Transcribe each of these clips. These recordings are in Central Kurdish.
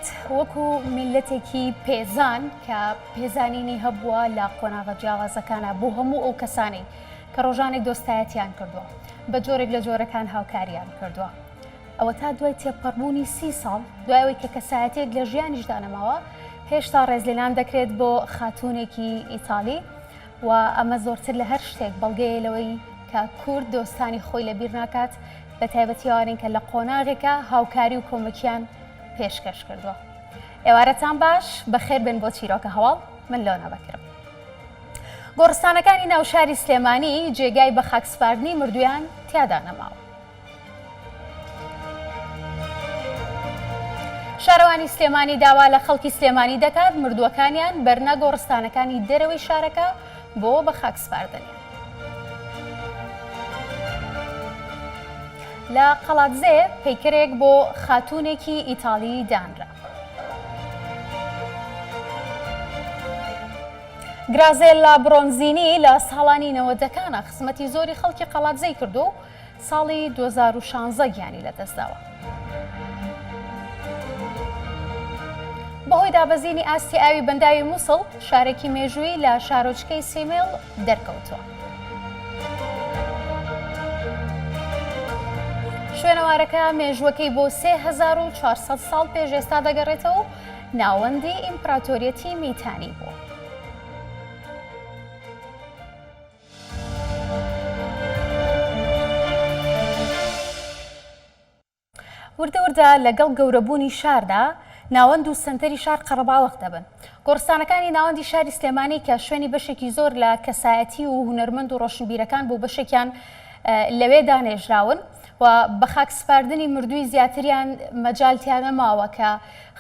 دەکرێت وەکو میلەتێکی پێزان کە پێزانینی هەبووە لە قۆناغە جیاوازەکانە بۆ هەموو ئەو کەسانی کە ڕۆژانێک دۆستایەتیان کردووە بە جۆرێک لە جۆرەکان هاوکاریان کردووە. ئەوە تا دوای تێپەڕبوونی 30 ساڵ دوایەوەی کە کەسایەتێک لە ژیانیشدا نەماوە هێشتا ڕێزلێنان دەکرێت بۆ خاتوونێکی ئیتالی و ئەمە زۆرتر لە هەر شتێک بەڵگەیە لەوەی کە کورد دۆستانی خۆی لەبیر ناکات بە تایبەتیوانین کە لە قۆناغێکە هاوکاری و کۆمەکیان پێشکەش کردووە. ئێوارەتان باش بەخێر بن بۆ چیرۆکە هەواڵ من لۆنا بەکرم. گۆڕستانەکانی ناوشاری سلێمانی جێگای بە خاکسپاردنی مردویان تیادا نەماوە. شارەوانی سلێمانی داوا لە خەڵکی سلێمانی دەکات مردووەکانیان بەرنە گۆڕستانەکانی دەرەوەی شارەکە بۆ بە خاکسپاردنیان. لە قەڵاتزێ پەیکرێک بۆ خاتوونێکی ئیتالی دانرا. گرازێلا برۆنزینی لە ساڵانی 90ەکانە خزمەتی زۆری خەڵکی قەڵاتزەی کردو و ساڵی 2016 گیانی لەدەستداوە. بەهۆی دابەزینی ئاستی ئاوی بەنداوی مووسڵ شارێکی مێژووی لە شارۆچکەی سیمێڵ دەرکەوتووە. شوێنەوارەکە مێژوەکەی بۆ 3400 ساڵ پێش ئێستا دەگەڕێتەوە و ناوەندی ئیمپراتۆریەتی میتانی بوو. وردە لەگەڵ گەورەبوونی شاردا ناوەند و سنتەری شار قەڕەباوەق دەبن. گۆڕستانەکانی ناوەندی شاری سلێمانی کە شوێنی بەشێکی زۆر لە کەسایەتی و هونەرمەند و ڕۆشنبیرەکان بۆ بەشێکیان لەوێ دانێژراون و بە خاکسپاردنی مردووی زیاتریان مەجالتیان نەماوە کە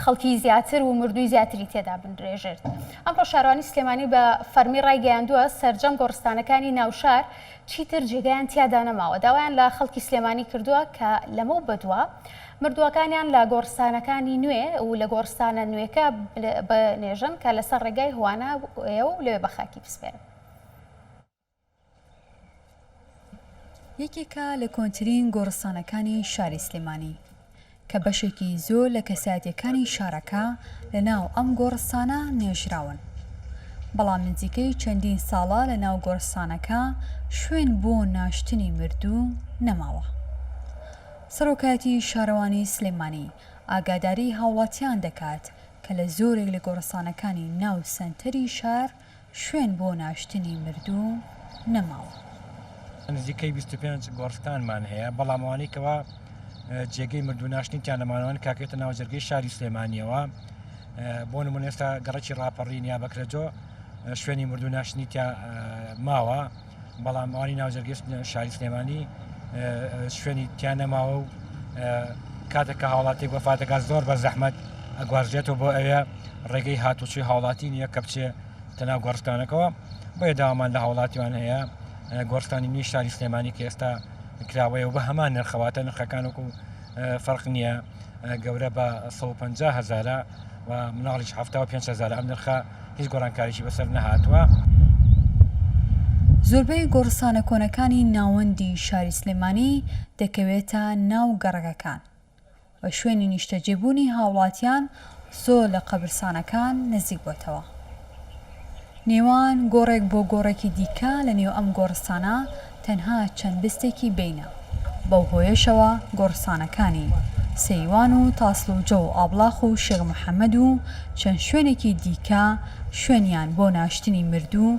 خەڵکی زیاتر و مردووی زیاتری تێدا بنرێژێت. ئەمڕۆ شارەوانی سلێمانی بە فەرمی ڕایگەیاندووە سەرجەم گۆڕستانەکانی ناوشار چیتر جێگایان تیادا نەماوە. داوایان لە خەڵکی سلێمانی کردووە کە لەمە بەدووە مردووەکانیان لە گۆڕستانەکانی نوێ و لە گۆڕستانە نوێکە بنێژن کە لەسەر ڕێگای هوانە و لەوێ بە خاکی بسپێرن. یەکێکە لە کۆنترین گۆڕستانەکانی شاری سلێمانی کە بەشێکی زۆر لە کەسایەتیەکانی شارەکە لە ناو ئەم گۆڕستانە نێژراون. بەڵام نزیکەی چەندین ساڵە لە ناو گۆڕستانەکە شوێن بۆ ناشتنی مردوو نەماوە. سەرۆکایەتی شارەوانی سلێمانی ئاگاداری هاوڵاتیان دەکات کە لە زۆرێک لە گۆڕستانەکانی ناو سەنتەری شار شوێن بۆ ناشتنی مردوو نەماوە. نزیکەی 25 گۆڕستانمان هەیە بەڵام ئەوانەیەکەوە جێگەی مردوو ناشتنیان لەمانەوەن کاکێتە ناو جەرگەی شاری سلێمانیەوە. بۆ نمونە ئێستا گەڕەکی ڕاپەڕی نیابەکرێجۆ شوێنی مردوو ناشتنی ماوە بەڵام ئەوانی ناو جەرگەی شاری سلێمانی شوێنی تیان نەماوە و کاتێککە هاوڵاتی وەفاتەکە زۆر بە زەحمەت ئەگوازرێتەوە بۆ ئەوێ ڕێگەی هاتوچی هاوڵاتی نییە کە بچێ تەناو گۆڕستانەکەەوە بۆیە داوامان لە هاوڵاتیوان هەیە گۆڕستانی نوێی شاری سلێمانی کە ئێستا کراوەیە و بە هەمان نرخەواتە نرخەکان وەکو فەرق نییە گەورە بە 150,000 و مناڵیش 75,000 ئەم نرخە هیچ گۆڕانکاریشی بەسەر نەهاتووە. زۆربەی گۆڕستانە کۆنەکانی ناوەندی شاری سلێمانی دەکەوێتە ناو گەڕەکەکان و شوێنی نیشتەجێبوونی هاوڵاتیان زۆر لە قەبرستانەکان نزیک بۆتەوە. نێوان گۆڕێک بۆ گۆڕێکی دیکە لە نێو ئەم گۆڕستانە تەنها چەند بستێکی بینە. بەو هۆیشەوە گۆڕستانەکانی سەیوان و تاسڵوجە و ئابلاخ و شێخ محەممەد و چەند شوێنێکی دیکە شوێنیان بۆ ناشتنی مردوو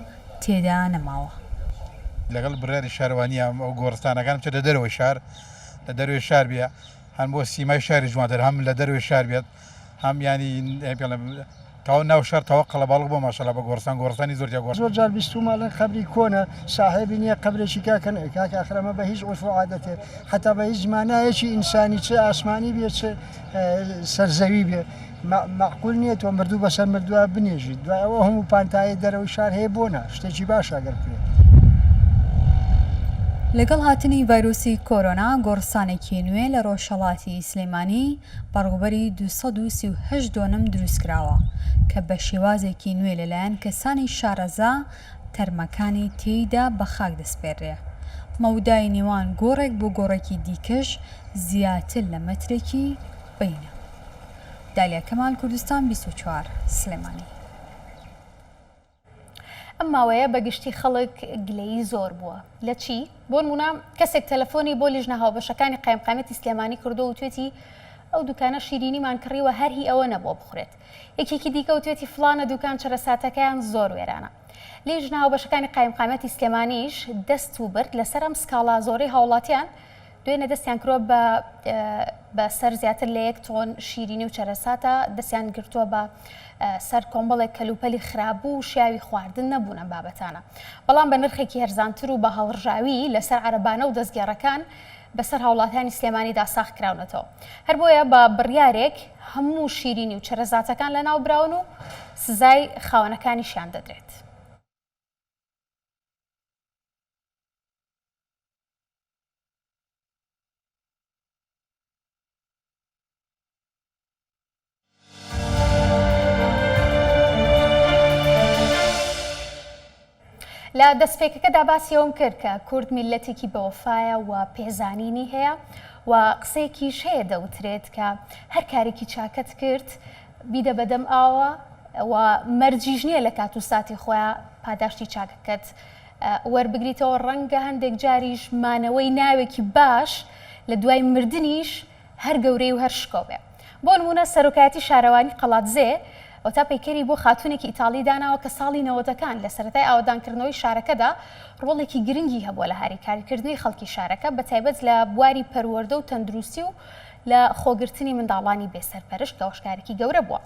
تێدا نەماوە. لەگەڵ بڕیاری شارەوانی ئەو گۆڕستانەکان بچێتە دەرەوەی شار لە دەروێ شار بێ هەم بۆ سیمای شاری جوانتر هەم لە دەروێ شار بێت هەم ینی تاو ناو شار تاوە قەڵەباڵغ بۆ ماشەڵا بە گۆڕستانی زۆر زۆر جار بیستوماڵن قبری کۆنە ساحێبی نییە قبرێکی کاکەن کاکە ئەخرەمە بە هیچ عرف و عادەتێ حتا بە هیچ زمانایەکی ئینسانی چه ئاسمانی بێ چه سەرزەوی بێ معقول نییە تۆ مردوو بەسەر مردووە بنێژیت دوای ئەوە هەموو پانتایی دەرەوەی شار هەیە بۆنە شتێکی باش ئەگەر کرێت. لەگەڵ هاتنی ڤایرۆسی کۆرۆنا گۆڕستانێکی نوێ لە ڕۆژهەڵاتی سلێمانی بەڕووبەری 238 دۆنم دروستکراوە کە بە شێوازێکی نوێ لەلایەن کەسانی شارەزا تەرمەکانی تێیدا بە خاک دەسپێڕێ. مەودای نێوان گۆڕێک بۆ گۆڕێکی دیکەش زیاتر لە مەترێکی بینە. دالیا کەمال کوردستان 24 سلێمانی. ئەم ماوەیە بەگشتی خەڵک گلەیی زۆر بووە لە چی؟ بۆ نمونە کەسێک تەلەفۆنی بۆ لیژنە هاوبەشەکانی قایمقامەتی سلێمانی کردو و توێتی ئەو دوکانە شیرینیمان کڕیوە هەر هی ئەوە نەبووە بخورێت. یەکێکی دیکە و توێتی فلانە دوکان چرەساتەکەیان زۆر وێرانە. لیژنە هاوبەشەکانی قایمقامەتی سلێمانیش دەست و برد لەسەر ئەم سکاڵا زۆرەی هاوڵاتیان دوێنێ دەستیان کرۆ بە سەر زیاتر لە 1 تۆن شیرینی و چەرەساتە دەستیان گرتووە بە سەر کۆمبڵێک کەلوپەلی خراپبوو و شیاوی خواردن نەبوونە بابەتانە. بەڵام بە نرخێکی هەرزانتر و بە هەڵڕژاوی لەسەر عەرەبانە و دەستگێڕەکان بەسەر هاوڵاتیانی سلێمانیدا ساخ کراونەتەوە. هەر بۆیە بە بڕیارێک هەموو شیرینی و چەرەزاتەکان لەناو براون و سزای خاوەنەکانیشیان دەدرێت. لە دەستپێکەکەدا باسی ئەوم کرد کە کورد میلەتێکی بەوەفایە و پێزانینی هەیە و قسەیەکیش هەیە دەوترێت کە هەر کارێکی چاکەت کرد بیدە بەدەم ئاوە و مەرجیش نییە لە کات و ساتی خۆیان پاداشتی چاکەکەت وەربگریتەوە. ڕەنگە هەندێک جاریش مانەوەی ناوێکی باش لە دوای مردنیش هەر گەورەی و هەر شکۆ بێ. بۆ نمونە سەرۆکایەتی شارەوانی قەڵاتزێ ئەو تا پەیکەری بۆ خاتونێکی ئیتاڵی داناوە کە ساڵی 90ەکان لە سەرەتای ئاوادانکردنەوەی شارەکەدا ڕۆڵێکی گرنگی هەبووە لە هاریکاریکردنی خەڵکی شارەکە بە تایبەت لە بواری پەروەردە و تەندروستی و لە خۆگرتنی منداڵانی بێسەرپەرشت کە هۆشکارێکی گەورە بووە.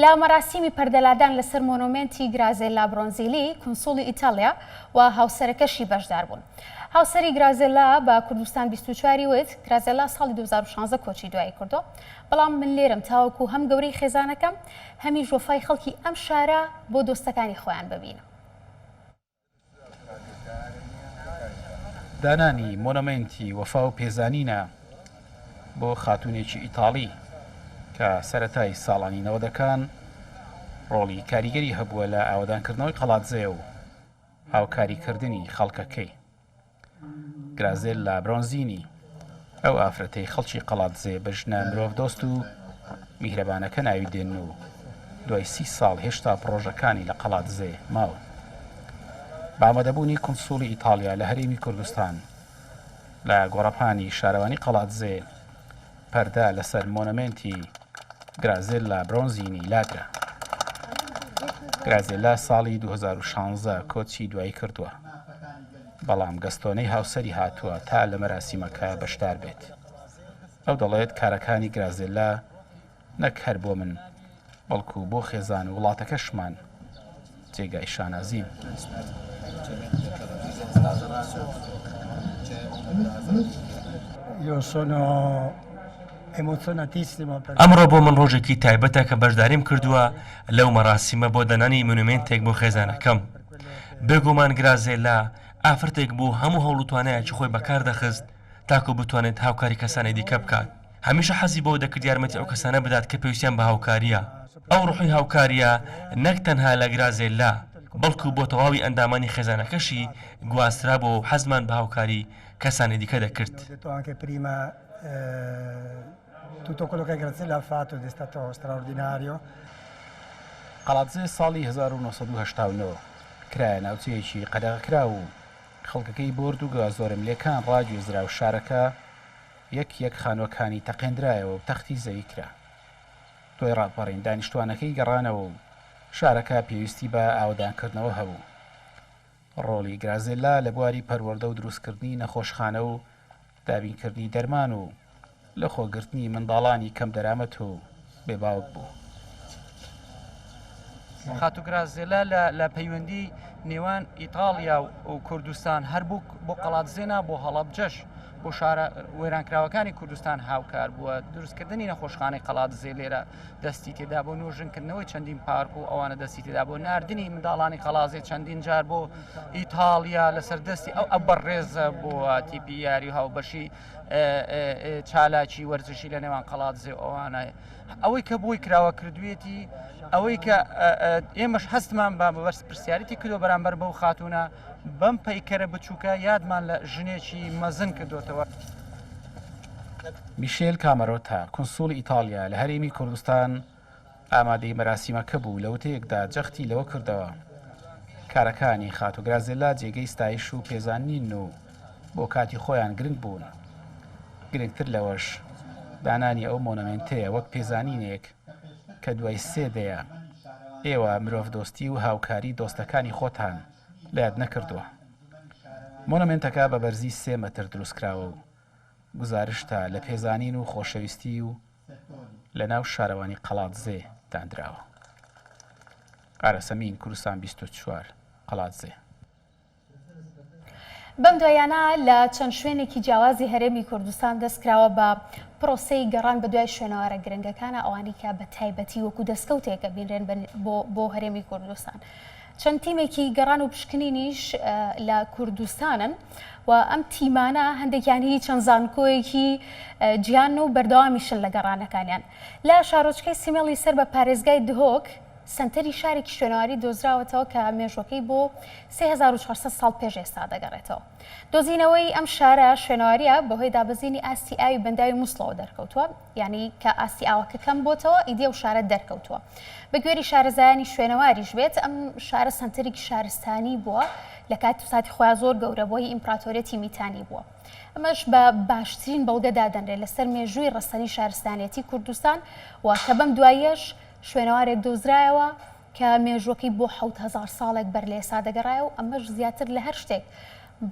لە مەراسیمی پەردەلادان لەسەر مۆنومنتی گرازێلا برۆنزیلی کۆنسوڵی ئیتالیا و هاوسەرەکەشی بەشدار بوون. هاوسەری گرازێلا بە کوردستان 24 وت گرازێلا ساڵی 2016 کۆچی دوایی کردو. بەڵام من لێرم تاوەکو هەم گەورەی خێزانەکەم هەمی ژۆفای خەڵکی ئەم شارە بۆ دۆستەکانی خۆیان ببینە. دانانی مۆنومنتی وەفا و پێزانینە بۆ خاتونێکی ئیتاڵی کە سەرەتای ساڵانی 90ەکان ڕۆڵی کاریگەری هەبووە لە ئاوادانکردنەوەی قەڵاتزێ و هاوکاریکردنی خەڵکەکەی. گرازێل لە برۆنزینی ئەو ئافرەتەی خەڵکی قەڵاتزێ بە ژنە مرۆڤ دۆست و میهرەبانەکە ناوی دێن و دوای 30 ساڵ هێشتا پرۆژەکانی لە قەڵاتزێ ماوە. بامەدەبوونی کۆنسوڵی ئیتالیا لە هەرێمی کوردستان لە گۆڕەپانی شارەوانی قەڵاتزێ پەردا لەسەر مۆنومنتی گرازێل لە برۆنزینی لادرا. گرازێلا ساڵی 2016 کۆچی دوایی کردووە، بەڵام گەستۆنەی هاوسەری هاتووە تا لە مەراسیمەکە بەشدار بێت. ئەو دەڵێت کارەکانی گرازێلا نەک هەر بۆ من بەڵکو بۆ خێزان و وڵاتەکەشمان جێگای شانازیم. ئەمڕۆ بۆ من ڕۆژێکی تایبەتە کە بەشداریم کردووە لەو مەراسیمە بۆ دەنانی مونومنتێک بۆ خێزانەکەم. بێگومان گرازێلا ئافرەتێک بوو هەموو هەوڵوتوانەیەکی خۆی بەکار دەخست تاکو بتوانێت هاوکاری کەسانی دیکە بکات. هەمیشە حەزی بۆ دەکرد یارمەتی ئەو کەسانە بدات کە پێویستیان بە هاوکاریە. ئەو ڕوحی هاوکاریە نەک تەنها لە گرازێلا بەڵکو بۆ تەواوی ئەندامانی خێزانەکەشی گواسترا بۆ حەزمان بە هاوکاری کەسانی دیکە دەکرد. قەڵاتزێ ساڵی 1989 کرایە ناوچەیەکی قەدەغەکرا و خەڵکەکەی برد و گازۆرملێکان ڕاگوێزرا و شارەکە یەک خانوەکانی تەقێنرایەوە و تەختی زەوی کرا. تۆی ڕاپەڕین دانیشتوانەکەی گەڕانەوە و شارەکە پێویستی بە ئاودانکردنەوە هەبوو. ڕۆڵی گرازێلا لە بواری پەروەردە و دروستکردنی نەخۆشخانە و دابینکردنی دەرمان و لە خۆگرتنی منداڵانی کەم دەرامەت و بێباوک بوو. خاتوگرازێلا لە پەیوەندی نێوان ئیتاڵیا و کوردستان هەر بوو بۆ قەڵاتزێنا بۆ هەڵەبجەش بۆ شارە وێرانکراوەکانی کوردستان هاوکار بووە. دروستکردنی نەخۆشخانەی قەڵاتزێ لێرە دەستی تێدا بۆ نوێژنکردنەوەی چەندین پارک و ئەوانە دەستی تێدا بۆ ناردنی منداڵانی قەڵاتزێ چەندین جار بۆ ئیتاڵیا لەسەر دەستی ئەو بەڕێزە بۆ تیپی یاری و هاوبەشی چالاکی وەرزشی لە نێوان قەڵاتزێ ئەوانە ئەوەی کە بۆی کراوە کردوێتی ئەوەی کە ئێمەش هەستمان بە بەرز پرسیارەتی کردو بەرامبەر بەو خاتونە بەم پەیکەرە بچووکە یادمان لە ژنێکی مەزن کردوتەوە. میشێل کامەرۆتا کونسوڵ ئیتالیا لە هەرێمی کوردستان ئامادەی مەراسیمەکە بوو لە وتەیەکدا جەختی لەوە کردەوە کارەکانی خاتوگرازێلا جێگەی ستایش و پێزانین و بۆ کاتی خۆیان گرنگ بوون گرنگتر لەوەش دانانی ئەو مۆنەمنتەیە وەک پێزانینێک کە دوای سێدەیە ئێوە مرۆڤ دۆستی و هاوکاری دۆستەکانی خۆتان لە یاد نەکردووە مۆنەمنتەکە بە بەرزی 3 مەتر دروستکراوە و گزارشتە لە پێزانین و خۆشەویستی و لە ناو شارەوانی قەڵاتزێ دانراوە ئارەسەمین کوردستان 24 قەڵاتزێ بەم دوایانە لە چەند شوێنێکی جیاوازی هەرێمی کوردستان دەستکراوە بە پرۆسەی گەڕان بە دوای شوێنەوارە گرنگەکانە ئەوانی کە بە تایبەتی وەکو دەستکەوتێکە بینرێن بۆ هەرێمی کوردستان چەند تیمێکی گەڕان و پشکنینیش لە کوردستانن و ئەم تیمانە هەندێکیان هی چەند زانکۆیەکی گیان و بەردەوامیشن لە گەڕانەکانیان لە شارۆچکەی سیمێڵی سەر بە پارێزگای دهۆک سنتەری شارێکی شوێنەواری دۆزراوەتەوە کە مێژوەکەی بۆ 3400 ساڵ پێش ئێستا دەگەڕێتەوە. دۆزینەوەی ئەم شارە شوێنەواریە بەهۆی دابەزینی ئاستی ئاوی بەنداوی مووسڵەوە دەرکەوتووە، یعنی کە ئاستی ئاوەکە کەم بۆتەوە ئیدی و شارە دەرکەوتووە. بە گوێری شارەزایانی شوێنەواریش بێت ئەم شارە سنتەرێکی شارستانی بووە لە کاتی ساتی خۆیان زۆر گەورە بۆی ئیمپراتۆریەتی میتانی بووە. ئەمەش بە باشترین بەڵگە دادەنرێت لەسەر مێژووی ڕەسەنی شارستانیەتی کوردستان و کە بەم دوایەش شوێنەوارێک دۆزرایەوە کە مێژوەکەی بۆ 7000 ساڵێک بەر لە ئێستا دەگەڕایە و ئەمەش زیاتر لە هەر شتێک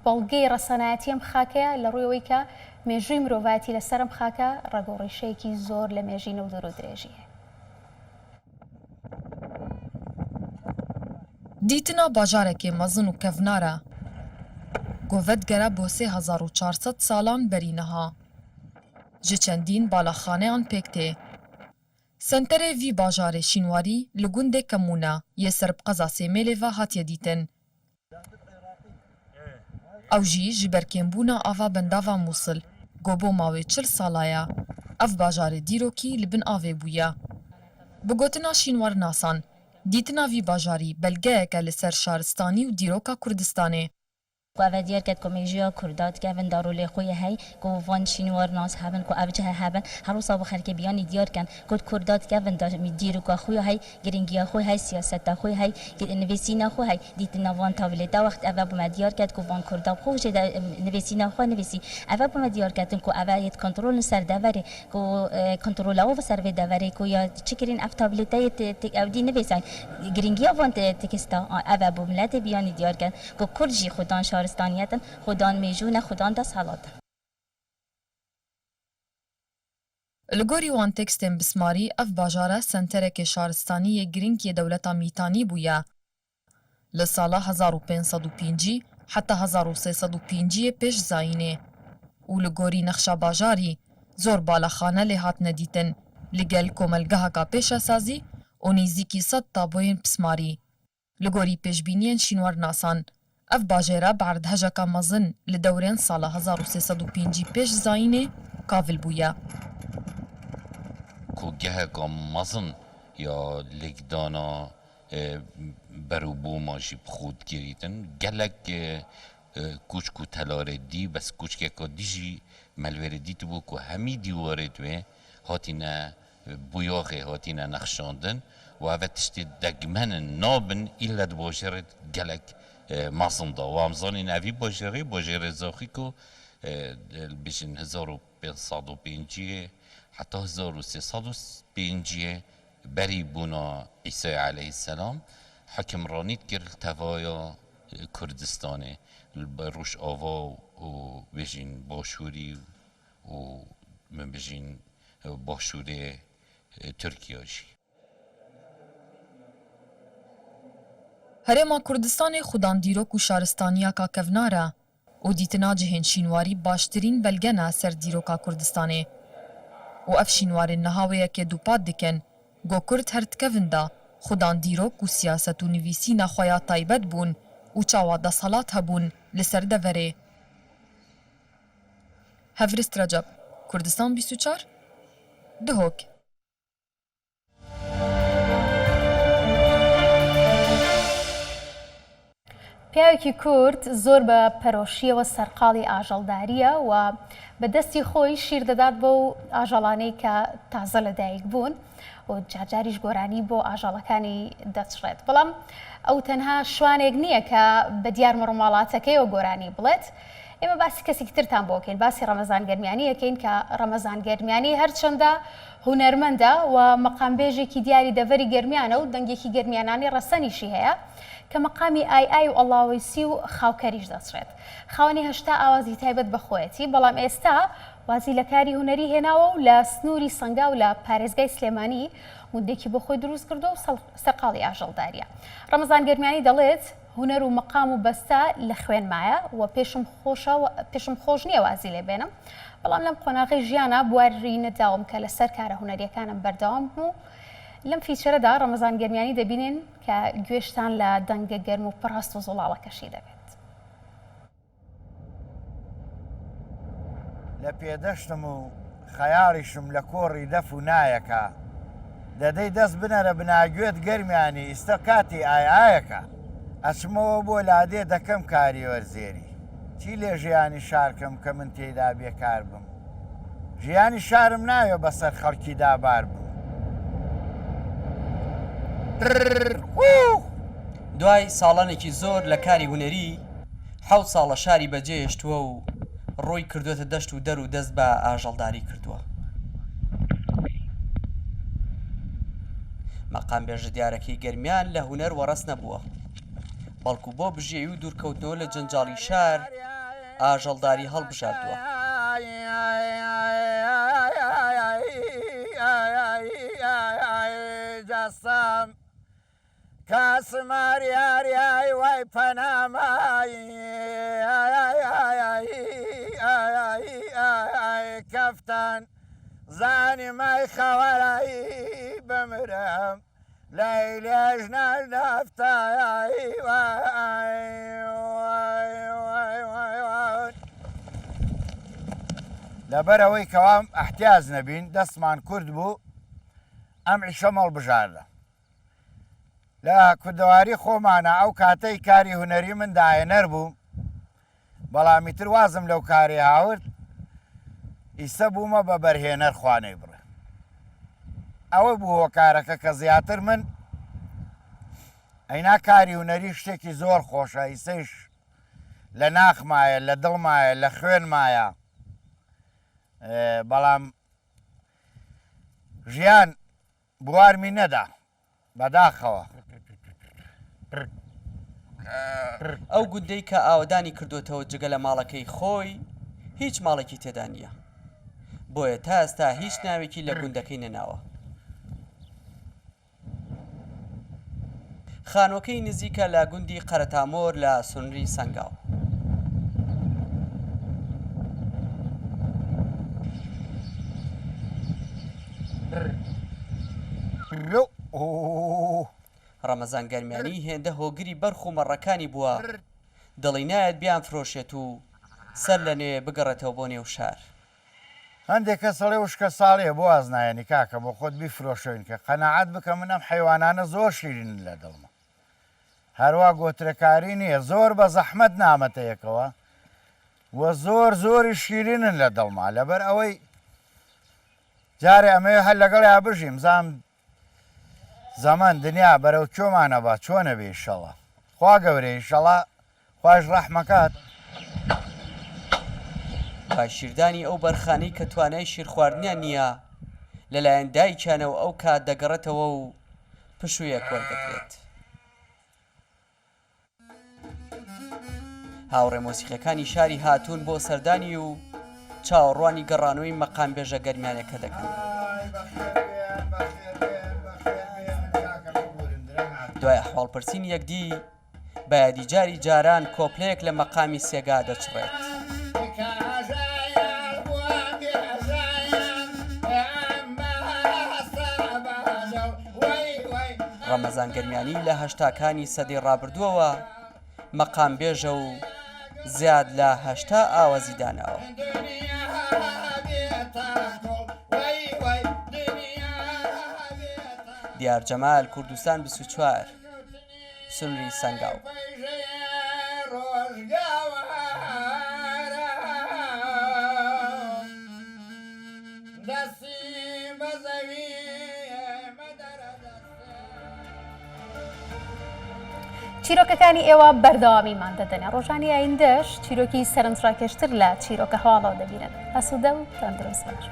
بەڵگەی ڕەسەنایەتی ئەم خاکەیە لە ڕوویەوەی کە مێژووی مرۆڤایەتی لەسەر ئەم خاکە ڕێگەڕێشەیەکی زۆر لە مێژینە و دەور و درێژیە. دیتنا باژارێکی مەزن و کەڤنارە گۆڤەت گەرە بۆ 3400 ساڵان بەرینەها ji çendîn balaxaneyan pêk tê. Senterê vî bajarê şînwarî li gundê Kemûna yê serbqeza Sêmêlê ve hatiye dîtin. Ew jî ji ber kêmbûna ava bendava Mûsil got bo mawê 40 salaya ev bajarê dîrokî li bin avê bûye. Bi gotina şînwarnasan, dîtina vî bajarî belgeyeke li ser şaristanî û dîroka Kurdistanê. کو اول دیار کد کمیجیا کردات که اون دارولی خوی هی کو وان شینوار ناس هبن کو اوجه هبن هر روز ابو خلک بیانی دیار کن کد کردات که اون دار میدیرو که خوی هی گرینگیا خوی هی سیاست خوی هی نویسینا خوی هی دیت نوان تاویلتا وقت اول بو مدیار کد کو وان کردا خوش نویسینا خو نویسی اول بو مدیار کد کو اول یت کنترل سر داوری کو کنترل او سر و داوری کو یا چیکرین اف تابلتا او دی نویسای گرینگیا وان تکستا اول بو ملت بیانی دیار کن کو کرجی خودان شارستانیتن خودان میجون خودان دست حالاتن. لگوری وان تکستین بسماری اف باجاره سنترک شارستانی گرینکی دولتا میتانی بویا. لسالا 1505 حتی 1305 پیش زاینه. و لگوری نقشا باجاری زور بالاخانه لحات ندیتن لگل کوملگاه کا پیش سازی و نیزیکی 100 تابوین بسماری. لگوری پیش بینین شینوار ناسان اف باجێرە بعرد هەژەکە مەزن لە دەورێن ساڵە 1305 پێش زاینێ کاڤل بووە. کوگەهێکە مەزن یا لێکدانا بەروبووماژی بخود گیریتن gelek کوچک و تەلارێ دی بەس کوچکێکە دیژی مەلوێرە دیت بوو ku hemî dîwarê wê hatîne bûyağê hatîne nexşandin û ev tiştê degmenin nabin île di bajarê gelek مازندا و امزانین اوی باجره زاخی که بیشین 1505 حتی 1305 بری بونا عیسی علیه السلام حکمرانیت کرد توایا کردستانه روش آوا و بیشین باشوری و من بیشین باشوری ترکیه‌شی. هەرێما کوردستانی خودان دیرۆک و شارستانیاکا کەڤنارە و دیتنا cihên şînwarî baştirîn belgena ser dîroka Kurdistanê û ev şînwarên nehaweyekê dûpat dikin got Kurd her dikevin da xudan dîrok û siyaset û nivîsîna xwe ya taybet bûn û çawa desalat hebûn li ser deverê. Hevrist Recep, Kurdistan 24 Duhok. پیاوێکی کورد زۆر بە پەرۆشیەوە سەرقاڵی ئاژەڵداریە و بەدەستی خۆی شیر دەدات بۆ ئاژەڵانەی کە تازە لەدایک بوون و جاجاریش گۆرانی بۆ ئاژەڵەکانی دەچڕێت بەڵام ئەو تەنها شوانێک نییە کە بە دیار مڕماڵاتەکەیەوە گۆرانی بڵێت. ئێمە باسی کەسێکی ترتان بۆکەین باسی ڕەمەزان گەرمیانی یەکەین کە ڕەمەزان گەرمیانی هەرچەندە هونەرمەندە و مەقامبێژێکی دیاری دەڤەری گەرمیانە و دەنگێکی گەرمیانانی ڕەسەنیشی هەیە کە مەقامی ئای و ئەڵاویسی و خاوکەریش دەچڕێت. خاوەنی هەشتا ئاوازی تایبەت بەخۆیەتی بەڵام ئێستا وازی لە کاری هونەری هێناوە و لە سنووری سەنگا و لە پارێزگای سلێمانی مودێکی بۆ خۆی دروست کردو و سەرقاڵی ئاژەڵداریە. ڕەمەزان گەرمیانی دەڵێت هونەر و مەقام و بەستە لە خوێنمایە و پێشم خۆش نییە وازی لێ بێنم بەڵام لەم قۆناغی ژیانە بواری نەداوم کە لەسەر کارە هونەریەکانم بەردەوام بوو. لەم فیچەرەدا ڕەمەزان گەرمیانی دەبینین کە گوێشتان لە دەنگە گەرم و پڕاست و زوڵاڵەکەشی دەبێت. لە پێدەشتم و خەیاڵیشم لە کۆڕی دەف و نایەکە دەدەی دەست بنەرە بناگوێت گەرمیانی ئیستا کاتی ئایەکە ئەچمەوە بۆ لادێ دەکەم کاری وەرزێری چی لێ ژیانی شارکەم کە من تێیدا بێکار بم ژیانی شارم ناوێ بەسەر خەڵکی دابار بوو. دوای ساڵانێکی زۆر لە کاری هونەری 7 ساڵە شاری بەجێهێشتووە و ڕۆی کردوێتە دەشت و دەر و دەست بە ئاژەڵداری کردووە. مەقام بێژە دیارەکەی گەرمیان لە هونەر وەڕەس نەبووە بەڵکو بۆ بژێوی و دوورکەوتنەوە لە جەنجاڵی شار ئاژەڵداری هەڵبژاردووە. جاستام کاسماریاریای وای پەنامایی کەفتان زانی مای خەوەرایی بمرم لای لێژ نەفتایی لەبەرەوەی کەوام ئەحتیاج نەبین دەستمان کورد بوو ئەم عیشە مەڵبژاردە لە کوردەواری خۆمانە ئەو کاتەی کاری هونەری من داهێنەر بوو بەڵامی تر وازم لەو کاری هاورد ئیسە بوومە بە بەرهێنەر خوانەی بڕێ ئەوە بووە کارەکە کە زیاتر من ئەینا کاری هونەری شتێکی زۆر خۆشە ئیسەیش لە ناخمایە لە دڵمایە لە خوێنمایە بەڵام ژیان بوارمی نەدا بەداخەوە ئەو گوندەی کە ئاوەدانی کردوێتەوە جگە لە ماڵەکەی خۆی هیچ ماڵێکی تێدا نییە بۆیە تا ئێستا هیچ ناوێکی لە گوندەکەی نەناوە. خانووەکەی نزیکە لە گوندی قەرەتامۆر لە سنووری سەنگاو. ڕەمەزان گەرمیانی هێندە هۆگری بەرخ و مەڕەکانی بووە دڵی نایەت بیان فرۆشێت و سەر لە نوێ بگەڕێتەوە بۆ نێو شار. هەندێک کە سەڵێ وشکە ساڵێ بۆ ئازنایەنی کاکە بۆ خۆت بیفرۆشێن کە قەنەعەت بکە من ئەم حیوانانە زۆر شیرین لە دڵمە هەروە گۆترەکاری نییە زۆر بە زەحمەت نامەتەیەکەوە وە زۆر زۆری شیرینن لە دڵما لەبەر ئەوەی جارێ ئەمەوێ هەر لەگەڵ یا بژیم زام زەمان دنیا بەرەو چۆمانە بە چۆنە بێ ئیشەڵا خوا گەورەی ئیشەڵا خوش ڕەحمەکات. شیردانی ئەو بەرخانەی کە توانای شیر خواردنیان نییە لەلایەن دایکیانەوە ئەو کات دەگەڕێتەوە و پشوویەک وەردەگرێت. هاوڕێ مۆسیقیەکانی شاری هاتوون بۆ سەردانی و چاوەڕوانی گەڕانەوەی مەقام بێژە گەرمیانەکە دەکەن. دوای ئەحواڵپرسین یەکدی بە یادیجاری جاران کۆپلەیەک لە مەقامی سێگا دەچڕێت. ڕەمەزان گەرمیانی لە هەشتاکانی سەدەی ڕابردووەوە مەقام بێژە و زیاد لە هەشتا ئاوازی داناوە. دیار جەمال کوردستان 24 سنووری سەنگاو. چیرۆکەکانی ئێوە بەردەوامیمان دەدەنێ ڕۆژانی ئایندەش چیرۆکی سەرنجڕاکێشتر لە چیرۆکە هەواڵەوە دەبینن هەسوودە و تەندروست باش.